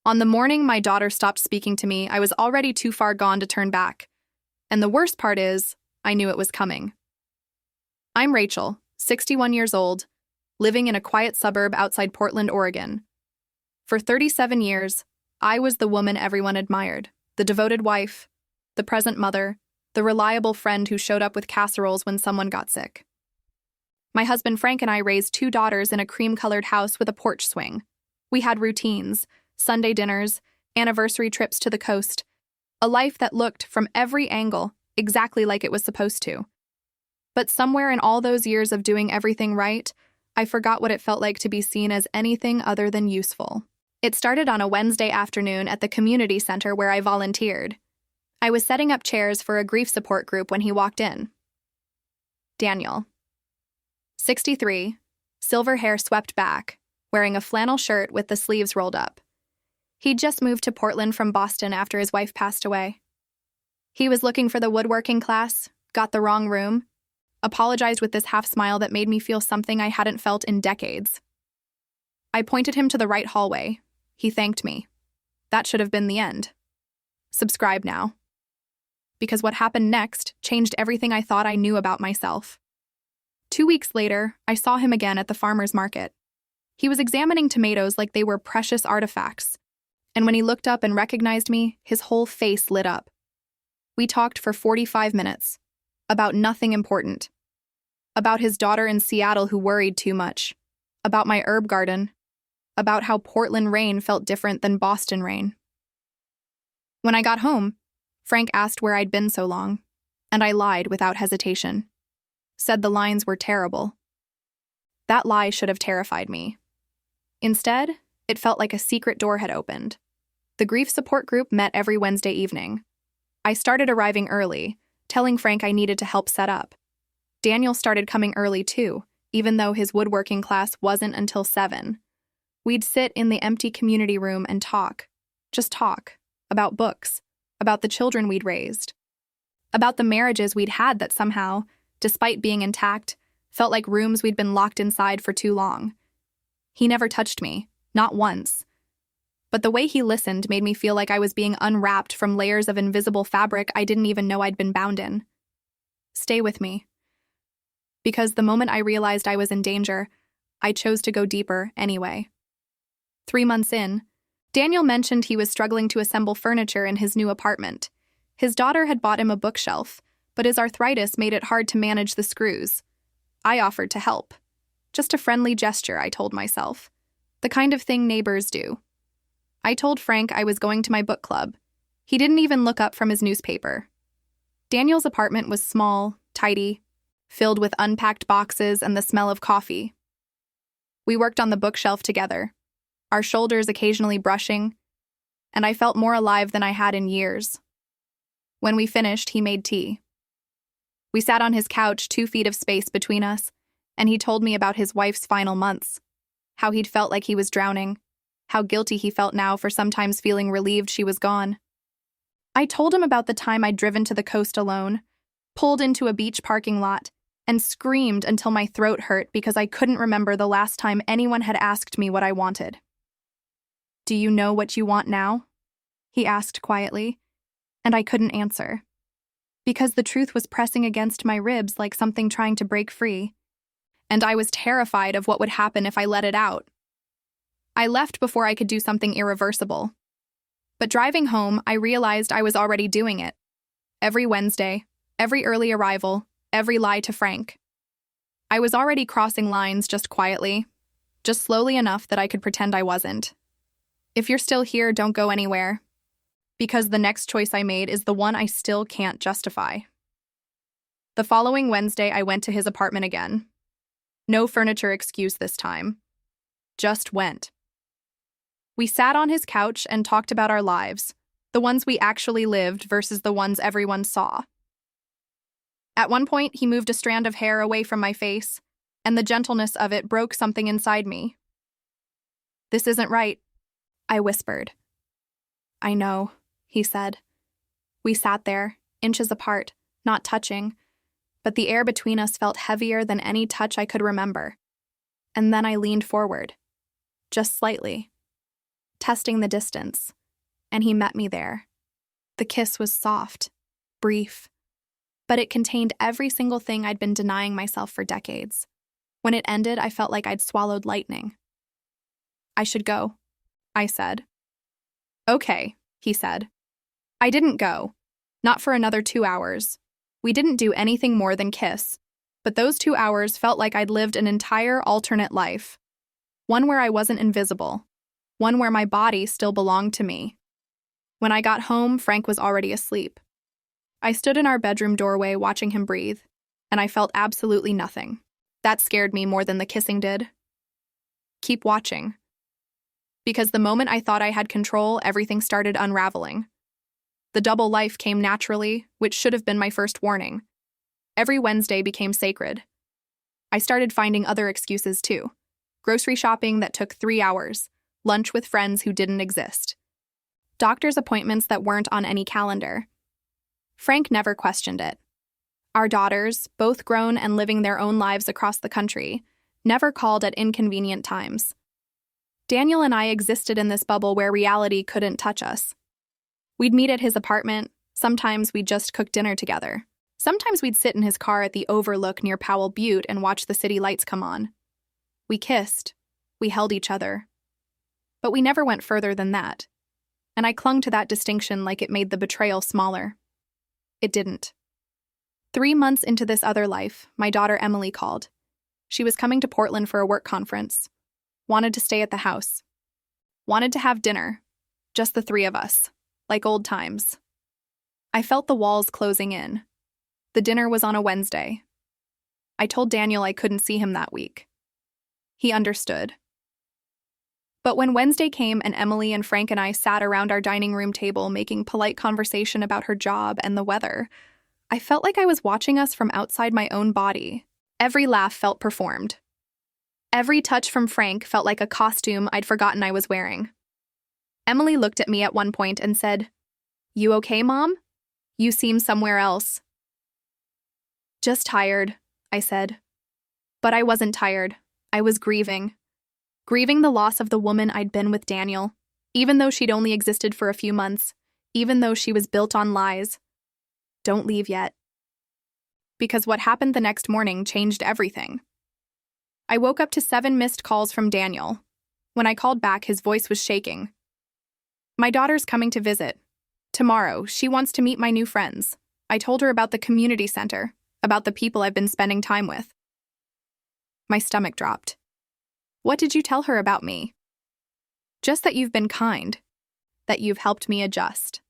On the morning my daughter stopped speaking to me, I was already too far gone to turn back. And the worst part is, I knew it was coming. I'm Rachel, 61 years old, living in a quiet suburb outside Portland, Oregon. For 37 years, I was the woman everyone admired, the devoted wife, the present mother, the reliable friend who showed up with casseroles when someone got sick. My husband Frank and I raised 2 daughters in a cream-colored house with a porch swing. We had routines, Sunday dinners, anniversary trips to the coast, a life that looked, from every angle, exactly like it was supposed to. But somewhere in all those years of doing everything right, I forgot what it felt like to be seen as anything other than useful. It started on a Wednesday afternoon at the community center where I volunteered. I was setting up chairs for a grief support group when he walked in. Daniel. 63, silver hair swept back, wearing a flannel shirt with the sleeves rolled up. He'd just moved to Portland from Boston after his wife passed away. He was looking for the woodworking class, got the wrong room, apologized with this half-smile that made me feel something I hadn't felt in decades. I pointed him to the right hallway. He thanked me. That should have been the end. Subscribe now. Because what happened next changed everything I thought I knew about myself. 2 weeks later, I saw him again at the farmer's market. He was examining tomatoes like they were precious artifacts, and when he looked up and recognized me, his whole face lit up. We talked for 45 minutes, about nothing important. About his daughter in Seattle who worried too much, about my herb garden, about how Portland rain felt different than Boston rain. When I got home, Frank asked where I'd been so long, and I lied without hesitation. Said the lines were terrible. That lie should have terrified me. Instead, it felt like a secret door had opened. The grief support group met every Wednesday evening. I started arriving early, telling Frank I needed to help set up. Daniel started coming early too, even though his woodworking class wasn't until 7. We'd sit in the empty community room and talk. Just talk. About books. About the children we'd raised. About the marriages we'd had that somehow, despite being intact, felt like rooms we'd been locked inside for too long. He never touched me, not once. But the way he listened made me feel like I was being unwrapped from layers of invisible fabric I didn't even know I'd been bound in. Stay with me. Because the moment I realized I was in danger, I chose to go deeper anyway. 3 months in, Daniel mentioned he was struggling to assemble furniture in his new apartment. His daughter had bought him a bookshelf, but his arthritis made it hard to manage the screws. I offered to help. Just a friendly gesture, I told myself. The kind of thing neighbors do. I told Frank I was going to my book club. He didn't even look up from his newspaper. Daniel's apartment was small, tidy, filled with unpacked boxes and the smell of coffee. We worked on the bookshelf together, our shoulders occasionally brushing, and I felt more alive than I had in years. When we finished, he made tea. We sat on his couch, 2 feet of space between us, and he told me about his wife's final months, how he'd felt like he was drowning, how guilty he felt now for sometimes feeling relieved she was gone. I told him about the time I'd driven to the coast alone, pulled into a beach parking lot, and screamed until my throat hurt because I couldn't remember the last time anyone had asked me what I wanted. "Do you know what you want now?" he asked quietly, and I couldn't answer. Because the truth was pressing against my ribs like something trying to break free, and I was terrified of what would happen if I let it out. I left before I could do something irreversible. But driving home, I realized I was already doing it. Every Wednesday, every early arrival, every lie to Frank. I was already crossing lines just quietly, just slowly enough that I could pretend I wasn't. If you're still here, don't go anywhere. Because the next choice I made is the one I still can't justify. The following Wednesday, I went to his apartment again. No furniture excuse this time. Just went. We sat on his couch and talked about our lives, the ones we actually lived versus the ones everyone saw. At one point, he moved a strand of hair away from my face, and the gentleness of it broke something inside me. "This isn't right," I whispered. "I know," he said. We sat there, inches apart, not touching, but the air between us felt heavier than any touch I could remember. And then I leaned forward. Just slightly. testing the distance, and he met me there. The kiss was soft, brief, but it contained every single thing I'd been denying myself for decades. When it ended, I felt like I'd swallowed lightning. "I should go," I said. "Okay," he said. I didn't go. Not for another 2 hours. We didn't do anything more than kiss, but those 2 hours felt like I'd lived an entire alternate life. One where I wasn't invisible. One where my body still belonged to me. When I got home, Frank was already asleep. I stood in our bedroom doorway watching him breathe, and I felt absolutely nothing. That scared me more than the kissing did. Keep watching. Because the moment I thought I had control, everything started unraveling. The double life came naturally, which should have been my first warning. Every Wednesday became sacred. I started finding other excuses too. Grocery shopping that took 3 hours, lunch with friends who didn't exist, doctor's appointments that weren't on any calendar. Frank never questioned it. Our daughters, both grown and living their own lives across the country, never called at inconvenient times. Daniel and I existed in this bubble where reality couldn't touch us. We'd meet at his apartment. Sometimes we'd just cook dinner together. Sometimes we'd sit in his car at the overlook near Powell Butte and watch the city lights come on. We kissed. We held each other. But we never went further than that. And I clung to that distinction like it made the betrayal smaller. It didn't. 3 months into this other life, my daughter Emily called. She was coming to Portland for a work conference. Wanted to stay at the house. Wanted to have dinner. Just the 3 of us. Like old times. I felt the walls closing in. The dinner was on a Wednesday. I told Daniel I couldn't see him that week. He understood. But when Wednesday came and Emily and Frank and I sat around our dining room table making polite conversation about her job and the weather, I felt like I was watching us from outside my own body. Every laugh felt performed. Every touch from Frank felt like a costume I'd forgotten I was wearing. Emily looked at me at one point and said, "You okay, Mom? You seem somewhere else." "Just tired," I said. But I wasn't tired. I was grieving. Grieving the loss of the woman I'd been with Daniel, even though she'd only existed for a few months, even though she was built on lies. Don't leave yet. Because what happened the next morning changed everything. I woke up to 7 missed calls from Daniel. When I called back, his voice was shaking. "My daughter's coming to visit. Tomorrow, she wants to meet my new friends. I told her about the community center, about the people I've been spending time with." My stomach dropped. "What did you tell her about me?" "Just that you've been kind, that you've helped me adjust."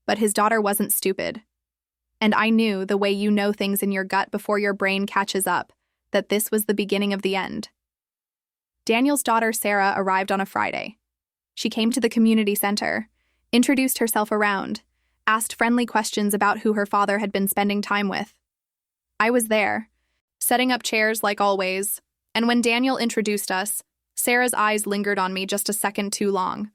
But his daughter wasn't stupid. And I knew, the way you know things in your gut before your brain catches up, that this was the beginning of the end. Daniel's daughter, Sarah, arrived on a Friday. She came to the community center, introduced herself around, asked friendly questions about who her father had been spending time with. I was there, setting up chairs like always, and when Daniel introduced us, Sarah's eyes lingered on me just a second too long.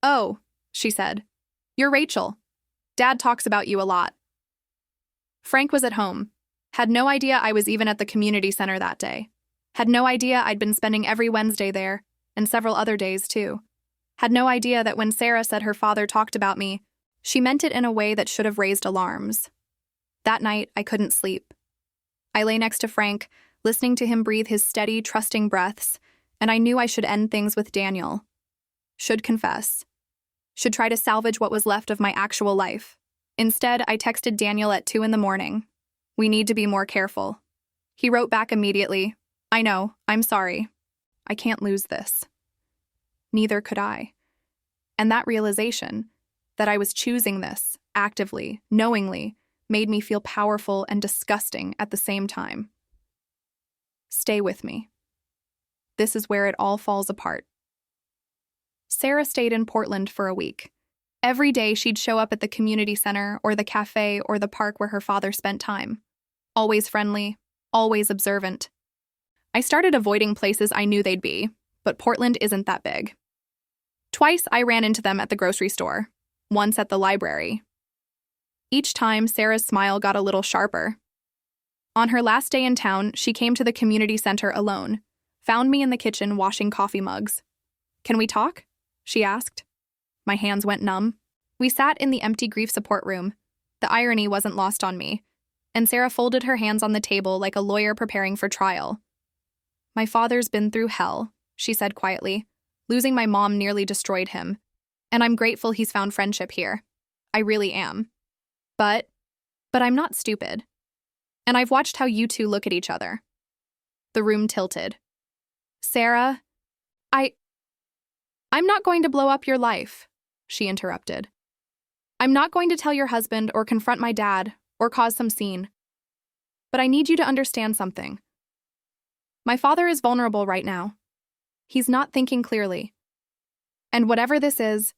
"Oh," she said, "you're Rachel. Dad talks about you a lot." Frank was at home. Had no idea I was even at the community center that day. Had no idea I'd been spending every Wednesday there, and several other days too. Had no idea that when Sarah said her father talked about me, she meant it in a way that should have raised alarms. That night, I couldn't sleep. I lay next to Frank, listening to him breathe his steady, trusting breaths, and I knew I should end things with Daniel. Should confess. Should try to salvage what was left of my actual life. Instead, I texted Daniel at 2 a.m. "We need to be more careful." He wrote back immediately, "I know, I'm sorry. I can't lose this." Neither could I. And that realization, that I was choosing this, actively, knowingly, made me feel powerful and disgusting at the same time. Stay with me. This is where it all falls apart. Sarah stayed in Portland for a week. Every day she'd show up at the community center or the cafe or the park where her father spent time. Always friendly, always observant. I started avoiding places I knew they'd be, but Portland isn't that big. Twice I ran into them at the grocery store, once at the library. Each time, Sarah's smile got a little sharper. On her last day in town, she came to the community center alone, found me in the kitchen washing coffee mugs. Can we talk? She asked. My hands went numb. We sat in the empty grief support room. The irony wasn't lost on me, and Sarah folded her hands on the table like a lawyer preparing for trial. My father's been through hell, she said quietly. Losing my mom nearly destroyed him, and I'm grateful he's found friendship here. I really am. But I'm not stupid. And I've watched how you two look at each other. The room tilted. Sarah, I'm not going to blow up your life, she interrupted. I'm not going to tell your husband or confront my dad or cause some scene. But I need you to understand something. My father is vulnerable right now. He's not thinking clearly. And whatever this is,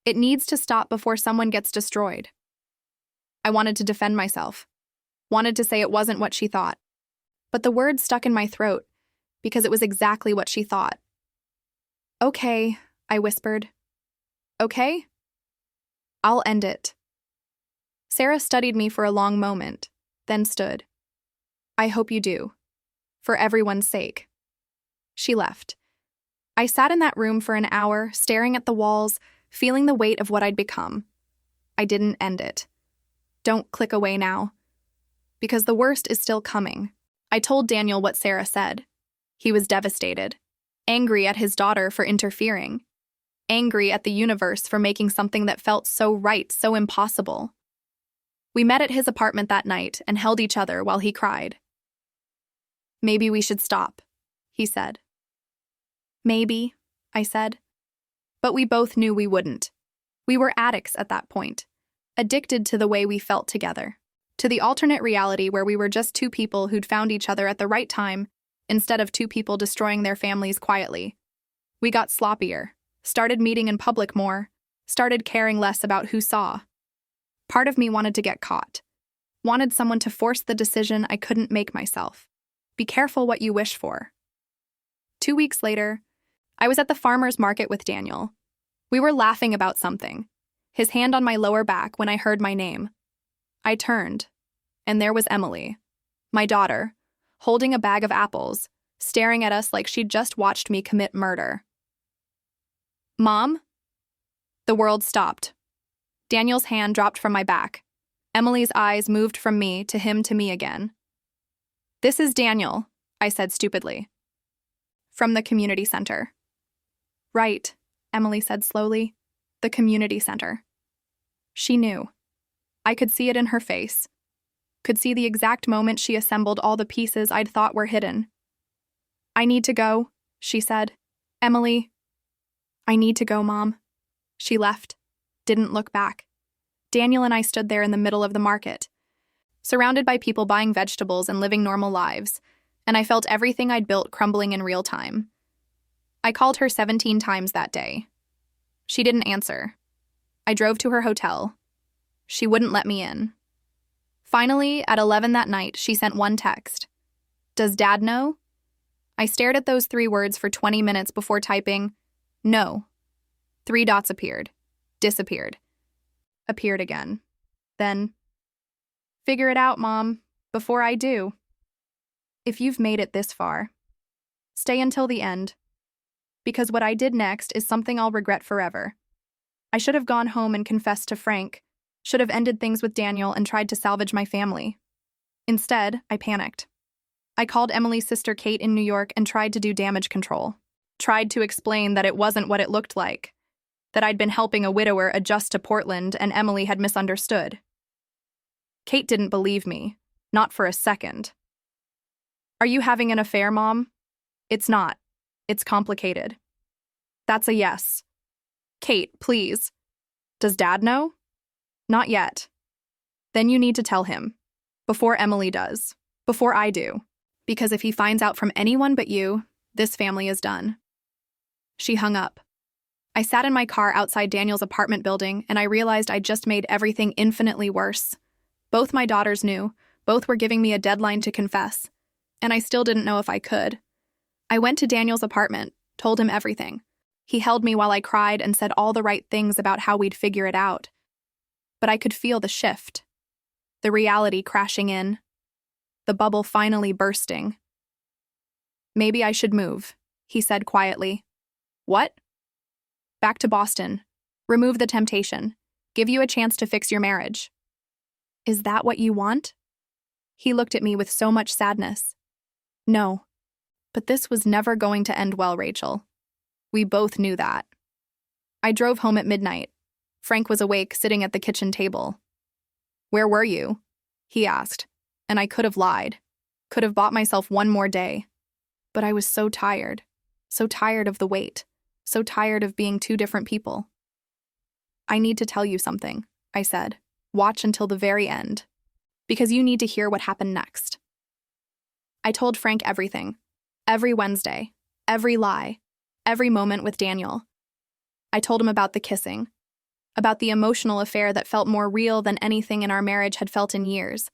it needs to stop before someone gets destroyed. I wanted to defend myself, wanted to say it wasn't what she thought. But the words stuck in my throat because it was exactly what she thought. Okay, I whispered. Okay? I'll end it. Sarah studied me for a long moment, then stood. I hope you do. For everyone's sake. She left. I sat in that room for an hour, staring at the walls, feeling the weight of what I'd become. I didn't end it. Don't click away now. Because the worst is still coming. I told Daniel what Sarah said. He was devastated. Angry at his daughter for interfering. Angry at the universe for making something that felt so right, so impossible. We met at his apartment that night and held each other while he cried. Maybe we should stop, he said. Maybe, I said. But we both knew we wouldn't. We were addicts at that point, addicted to the way we felt together, to the alternate reality where we were just two people who'd found each other at the right time instead of two people destroying their families quietly. We got sloppier, started meeting in public more, started caring less about who saw. Part of me wanted to get caught, wanted someone to force the decision I couldn't make myself. Be careful what you wish for. 2 weeks later, I was at the farmer's market with Daniel. We were laughing about something, his hand on my lower back when I heard my name. I turned, and there was Emily, my daughter, holding a bag of apples, staring at us like she'd just watched me commit murder. Mom? The world stopped. Daniel's hand dropped from my back. Emily's eyes moved from me to him to me again. This is Daniel, I said stupidly. From the community center. Right, Emily said slowly. The community center. She knew. I could see it in her face. Could see the exact moment she assembled all the pieces I'd thought were hidden. I need to go, she said. Emily. I need to go, Mom. She left. Didn't look back. Daniel and I stood there in the middle of the market, surrounded by people buying vegetables and living normal lives, and I felt everything I'd built crumbling in real time. I called her 17 times that day. She didn't answer. I drove to her hotel. She wouldn't let me in. Finally, at 11 that night, she sent one text. Does Dad know? I stared at those 3 words for 20 minutes before typing, no. 3 dots appeared. Disappeared. Appeared again. Then, figure it out, Mom, before I do. If you've made it this far, stay until the end. Because what I did next is something I'll regret forever. I should have gone home and confessed to Frank, should have ended things with Daniel and tried to salvage my family. Instead, I panicked. I called Emily's sister Kate in New York and tried to do damage control. Tried to explain that it wasn't what it looked like, that I'd been helping a widower adjust to Portland and Emily had misunderstood. Kate didn't believe me, not for a second. Are you having an affair, Mom? It's not. It's complicated. That's a yes. Kate, please. Does Dad know? Not yet. Then you need to tell him. Before Emily does. Before I do. Because if he finds out from anyone but you, this family is done. She hung up. I sat in my car outside Daniel's apartment building, and I realized I'd just made everything infinitely worse. Both my daughters knew. Both were giving me a deadline to confess. And I still didn't know if I could. I went to Daniel's apartment, told him everything. He held me while I cried and said all the right things about how we'd figure it out. But I could feel the shift. The reality crashing in. The bubble finally bursting. Maybe I should move, he said quietly. What? Back to Boston. Remove the temptation. Give you a chance to fix your marriage. Is that what you want? He looked at me with so much sadness. No. But this was never going to end well, Rachel. We both knew that. I drove home at midnight. Frank was awake, sitting at the kitchen table. Where were you? He asked, and I could have lied. Could have bought myself one more day. But I was so tired of the wait, so tired of being two different people. I need to tell you something, I said. Watch until the very end, because you need to hear what happened next. I told Frank everything, every Wednesday, every lie, every moment with Daniel. I told him about the kissing, about the emotional affair that felt more real than anything in our marriage had felt in years.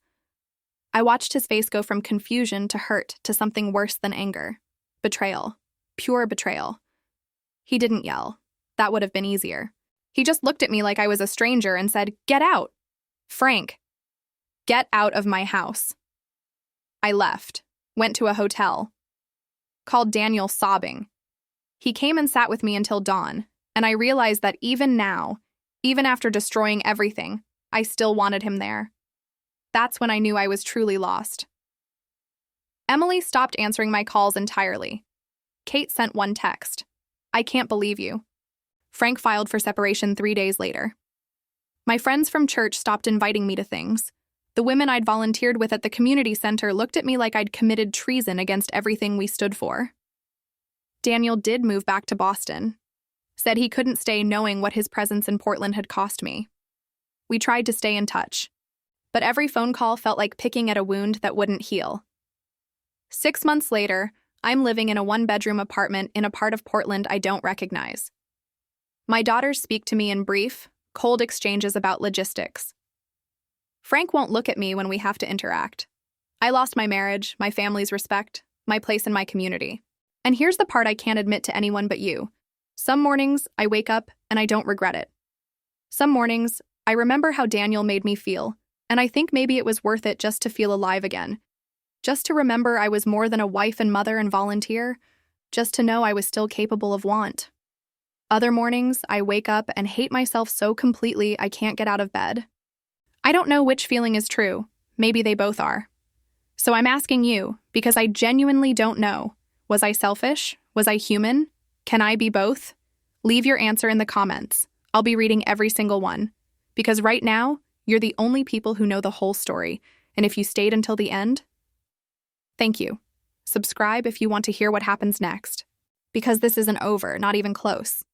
I watched his face go from confusion to hurt to something worse than anger. Betrayal. Pure betrayal. He didn't yell. That would have been easier. He just looked at me like I was a stranger and said, "Get out! Frank, get out of my house." I left, went to a hotel, called Daniel sobbing. He came and sat with me until dawn, and I realized that even now, even after destroying everything, I still wanted him there. That's when I knew I was truly lost. Emily stopped answering my calls entirely. Kate sent one text. "I can't believe you." Frank filed for separation 3 days later. My friends from church stopped inviting me to things. The women I'd volunteered with at the community center looked at me like I'd committed treason against everything we stood for. Daniel did move back to Boston. Said he couldn't stay knowing what his presence in Portland had cost me. We tried to stay in touch, but every phone call felt like picking at a wound that wouldn't heal. 6 months later, I'm living in a one-bedroom apartment in a part of Portland I don't recognize. My daughters speak to me in brief, cold exchanges about logistics. Frank won't look at me when we have to interact. I lost my marriage, my family's respect, my place in my community. And here's the part I can't admit to anyone but you. Some mornings, I wake up and I don't regret it. Some mornings, I remember how Daniel made me feel, and I think maybe it was worth it just to feel alive again. Just to remember I was more than a wife and mother and volunteer, just to know I was still capable of want. Other mornings, I wake up and hate myself so completely I can't get out of bed. I don't know which feeling is true. Maybe they both are. So I'm asking you, because I genuinely don't know. Was I selfish? Was I human? Can I be both? Leave your answer in the comments. I'll be reading every single one. Because right now, you're the only people who know the whole story, and if you stayed until the end, thank you. Subscribe if you want to hear what happens next. Because this isn't over, not even close.